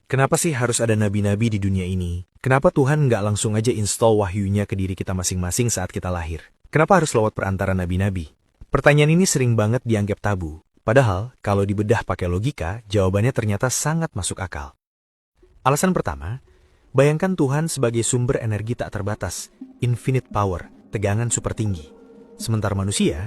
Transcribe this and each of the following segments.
Kenapa sih harus ada nabi-nabi di dunia ini? Kenapa Tuhan nggak langsung aja install wahyunya ke diri kita masing-masing saat kita lahir? Kenapa harus lewat perantara nabi-nabi? Pertanyaan ini sering banget dianggap tabu. Padahal, kalau dibedah pakai logika, jawabannya ternyata sangat masuk akal. Alasan pertama, bayangkan Tuhan sebagai sumber energi tak terbatas, infinite power, tegangan super tinggi. Sementara manusia,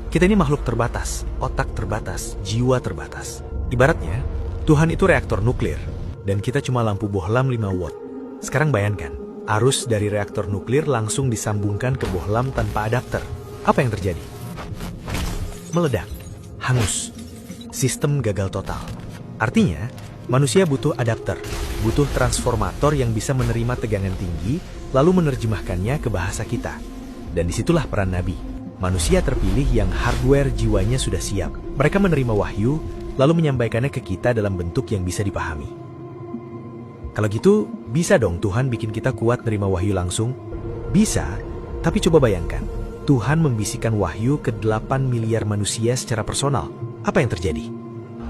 kita ini makhluk terbatas, otak terbatas, jiwa terbatas. Ibaratnya, Tuhan itu reaktor nuklir, dan kita cuma lampu bohlam 5 watt. Sekarang bayangkan, arus dari reaktor nuklir langsung disambungkan ke bohlam tanpa adapter. Apa yang terjadi? Meledak, hangus, sistem gagal total. Artinya, manusia butuh adapter, butuh transformator yang bisa menerima tegangan tinggi, lalu menerjemahkannya ke bahasa kita. Dan disitulah peran Nabi. Manusia terpilih yang hardware jiwanya sudah siap. Mereka menerima wahyu, lalu menyampaikannya ke kita dalam bentuk yang bisa dipahami. Kalau gitu, bisa dong Tuhan bikin kita kuat nerima wahyu langsung? Bisa, tapi coba bayangkan, Tuhan membisikkan wahyu ke 8 miliar manusia secara personal. Apa yang terjadi?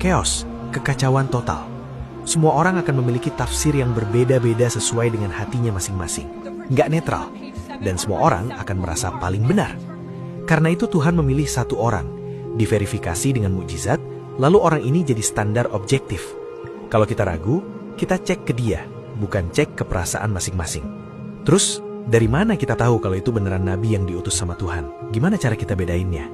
Chaos, kekacauan total. Semua orang akan memiliki tafsir yang berbeda-beda sesuai dengan hatinya masing-masing. Nggak netral, dan semua orang akan merasa paling benar. Karena itu Tuhan memilih satu orang, diverifikasi dengan mukjizat, lalu orang ini jadi standar objektif. Kalau kita ragu, kita cek ke dia, bukan cek ke perasaan masing-masing. Terus, dari mana kita tahu kalau itu beneran nabi yang diutus sama Tuhan? Gimana cara kita bedainnya?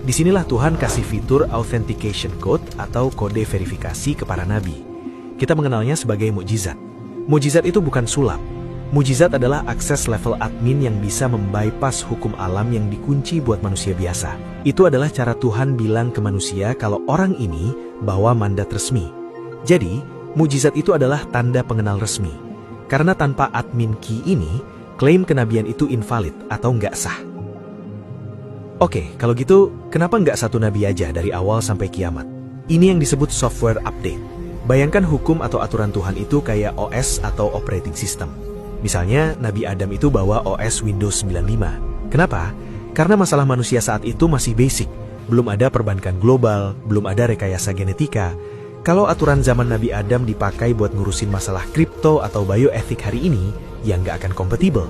Disinilah Tuhan kasih fitur authentication code atau kode verifikasi ke para nabi. Kita mengenalnya sebagai mukjizat. Mukjizat itu bukan sulap. Mukjizat adalah akses level admin yang bisa membypass hukum alam yang dikunci buat manusia biasa. Itu adalah cara Tuhan bilang ke manusia kalau orang ini bawa mandat resmi. Jadi, mukjizat itu adalah tanda pengenal resmi. Karena tanpa admin key ini, klaim kenabian itu invalid atau nggak sah. Oke, kalau gitu, kenapa nggak satu nabi aja dari awal sampai kiamat? Ini yang disebut software update. Bayangkan hukum atau aturan Tuhan itu kayak OS atau operating system. Misalnya, Nabi Adam itu bawa OS Windows 95. Kenapa? Karena masalah manusia saat itu masih basic. Belum ada perbankan global, belum ada rekayasa genetika. Kalau aturan zaman Nabi Adam dipakai buat ngurusin masalah kripto atau bioetik hari ini, ya nggak akan kompatibel.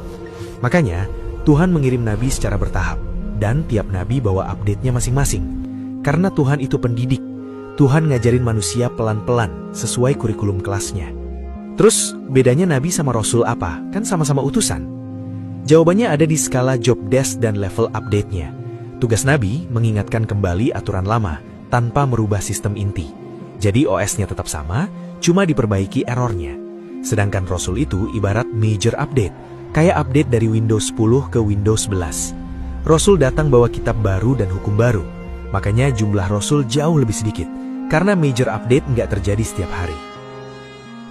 Makanya, Tuhan mengirim nabi secara bertahap, dan tiap nabi bawa update-nya masing-masing. Karena Tuhan itu pendidik, Tuhan ngajarin manusia pelan-pelan sesuai kurikulum kelasnya. Terus, bedanya nabi sama rasul apa? Kan sama-sama utusan. Jawabannya ada di skala job desk dan level update-nya. Tugas nabi mengingatkan kembali aturan lama, tanpa merubah sistem inti. Jadi OS-nya tetap sama, cuma diperbaiki errornya. Sedangkan Rasul itu ibarat major update, kayak update dari Windows 10 ke Windows 11. Rasul datang bawa kitab baru dan hukum baru. Makanya jumlah Rasul jauh lebih sedikit, karena major update nggak terjadi setiap hari.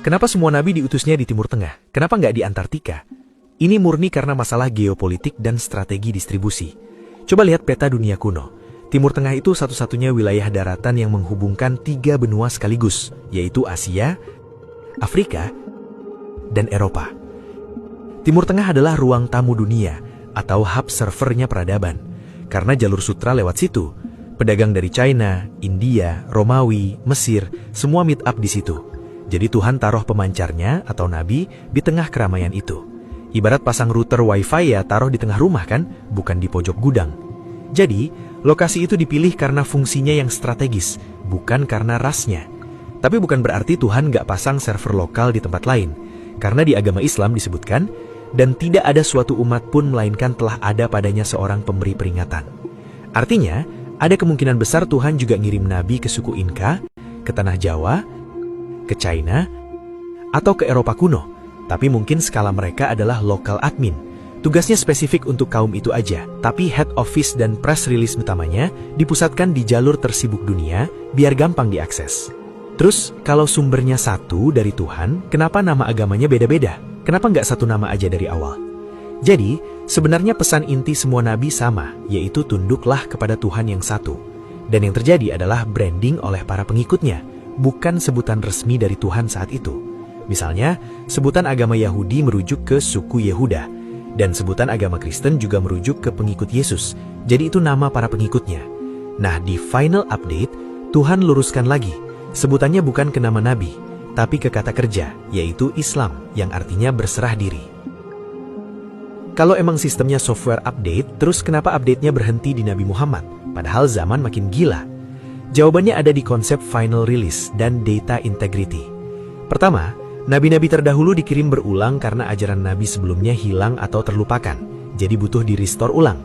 Kenapa semua nabi diutusnya di Timur Tengah? Kenapa nggak di Antartika? Ini murni karena masalah geopolitik dan strategi distribusi. Coba lihat peta dunia kuno. Timur Tengah itu satu-satunya wilayah daratan yang menghubungkan 3 benua sekaligus, yaitu Asia, Afrika, dan Eropa. Timur Tengah adalah ruang tamu dunia, atau hub servernya peradaban. Karena jalur sutra lewat situ, pedagang dari China, India, Romawi, Mesir, semua meet up di situ. Jadi Tuhan taruh pemancarnya, atau nabi, di tengah keramaian itu. Ibarat pasang router wifi ya taruh di tengah rumah kan, bukan di pojok gudang. Jadi, lokasi itu dipilih karena fungsinya yang strategis, bukan karena rasnya. Tapi bukan berarti Tuhan nggak pasang server lokal di tempat lain. Karena di agama Islam disebutkan, dan tidak ada suatu umat pun melainkan telah ada padanya seorang pemberi peringatan. Artinya, ada kemungkinan besar Tuhan juga ngirim nabi ke suku Inka, ke tanah Jawa, ke China, atau ke Eropa kuno. Tapi mungkin skala mereka adalah local admin. Tugasnya spesifik untuk kaum itu aja, tapi head office dan press release utamanya dipusatkan di jalur tersibuk dunia biar gampang diakses. Terus, kalau sumbernya satu dari Tuhan, kenapa nama agamanya beda-beda? Kenapa nggak satu nama aja dari awal? Jadi, sebenarnya pesan inti semua nabi sama, yaitu tunduklah kepada Tuhan yang satu. Dan yang terjadi adalah branding oleh para pengikutnya, bukan sebutan resmi dari Tuhan saat itu. Misalnya, sebutan agama Yahudi merujuk ke suku Yehuda, dan sebutan agama Kristen juga merujuk ke pengikut Yesus. Jadi itu nama para pengikutnya. Nah, di final update, Tuhan luruskan lagi. Sebutannya bukan ke nama nabi, tapi ke kata kerja, yaitu Islam, yang artinya berserah diri. Kalau emang sistemnya software update, terus kenapa update-nya berhenti di Nabi Muhammad? Padahal zaman makin gila. Jawabannya ada di konsep final release dan data integrity. Pertama, nabi-nabi terdahulu dikirim berulang karena ajaran nabi sebelumnya hilang atau terlupakan, jadi butuh di-restore ulang.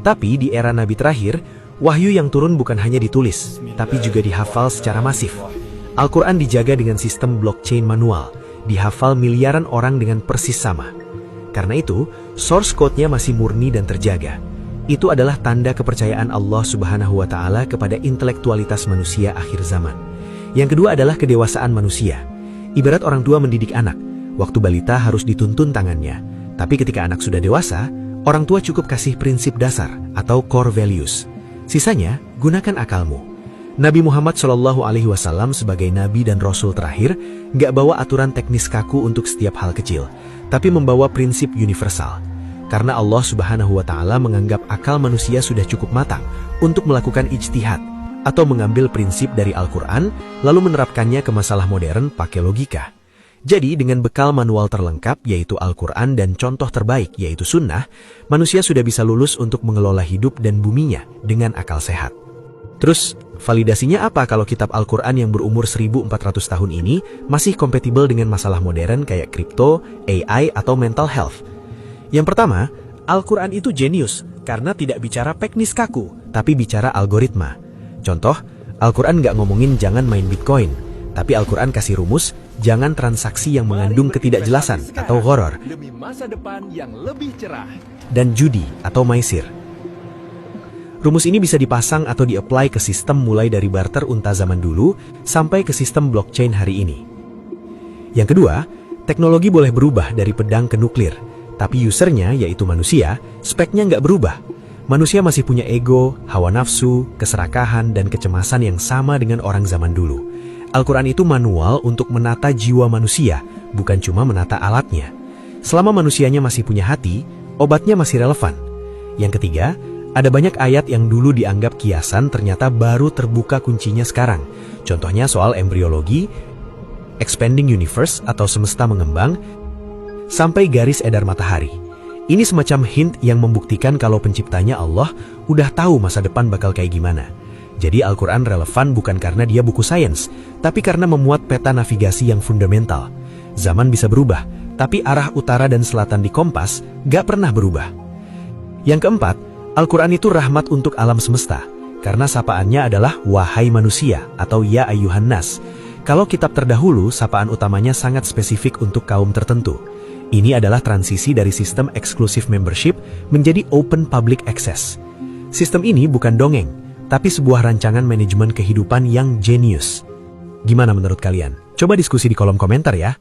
Tapi di era nabi terakhir, wahyu yang turun bukan hanya ditulis, tapi juga dihafal secara masif. Al-Quran dijaga dengan sistem blockchain manual, dihafal miliaran orang dengan persis sama. Karena itu, source code-nya masih murni dan terjaga. Itu adalah tanda kepercayaan Allah Subhanahu wa Ta'ala kepada intelektualitas manusia akhir zaman. Yang kedua adalah kedewasaan manusia. Ibarat orang tua mendidik anak, waktu balita harus dituntun tangannya. Tapi ketika anak sudah dewasa, orang tua cukup kasih prinsip dasar atau core values. Sisanya, gunakan akalmu. Nabi Muhammad SAW sebagai nabi dan rasul terakhir nggak bawa aturan teknis kaku untuk setiap hal kecil, tapi membawa prinsip universal. Karena Allah Subhanahu wa Ta'ala menganggap akal manusia sudah cukup matang untuk melakukan ijtihad atau mengambil prinsip dari Al-Quran lalu menerapkannya ke masalah modern pakai logika. Jadi dengan bekal manual terlengkap yaitu Al-Quran dan contoh terbaik yaitu sunnah, manusia sudah bisa lulus untuk mengelola hidup dan buminya dengan akal sehat. Terus, validasinya apa kalau kitab Al-Quran yang berumur 1400 tahun ini masih kompatibel dengan masalah modern kayak kripto, AI, atau mental health? Yang pertama, Al-Quran itu jenius karena tidak bicara teknis kaku, tapi bicara algoritma. Contoh, Al-Quran nggak ngomongin jangan main Bitcoin, tapi Al-Quran kasih rumus, jangan transaksi yang mengandung ketidakjelasan atau horor, demi masa depan yang lebih cerah, dan judi atau maisir. Rumus ini bisa dipasang atau di-apply ke sistem mulai dari barter unta zaman dulu sampai ke sistem blockchain hari ini. Yang kedua, teknologi boleh berubah dari pedang ke nuklir, tapi usernya, yaitu manusia, speknya nggak berubah. Manusia masih punya ego, hawa nafsu, keserakahan, dan kecemasan yang sama dengan orang zaman dulu. Al-Quran itu manual untuk menata jiwa manusia, bukan cuma menata alatnya. Selama manusianya masih punya hati, obatnya masih relevan. Yang ketiga, ada banyak ayat yang dulu dianggap kiasan ternyata baru terbuka kuncinya sekarang. Contohnya soal embriologi, expanding universe atau semesta mengembang, sampai garis edar matahari. Ini semacam hint yang membuktikan kalau penciptanya Allah udah tahu masa depan bakal kayak gimana. Jadi Al-Quran relevan bukan karena dia buku sains, tapi karena memuat peta navigasi yang fundamental. Zaman bisa berubah, tapi arah utara dan selatan di kompas gak pernah berubah. Yang keempat, Al-Quran itu rahmat untuk alam semesta, karena sapaannya adalah wahai manusia atau ya ayyuhan nas. Kalau kitab terdahulu, sapaan utamanya sangat spesifik untuk kaum tertentu. Ini adalah transisi dari sistem exclusive membership menjadi open public access. Sistem ini bukan dongeng, tapi sebuah rancangan manajemen kehidupan yang jenius. Gimana menurut kalian? Coba diskusi di kolom komentar ya.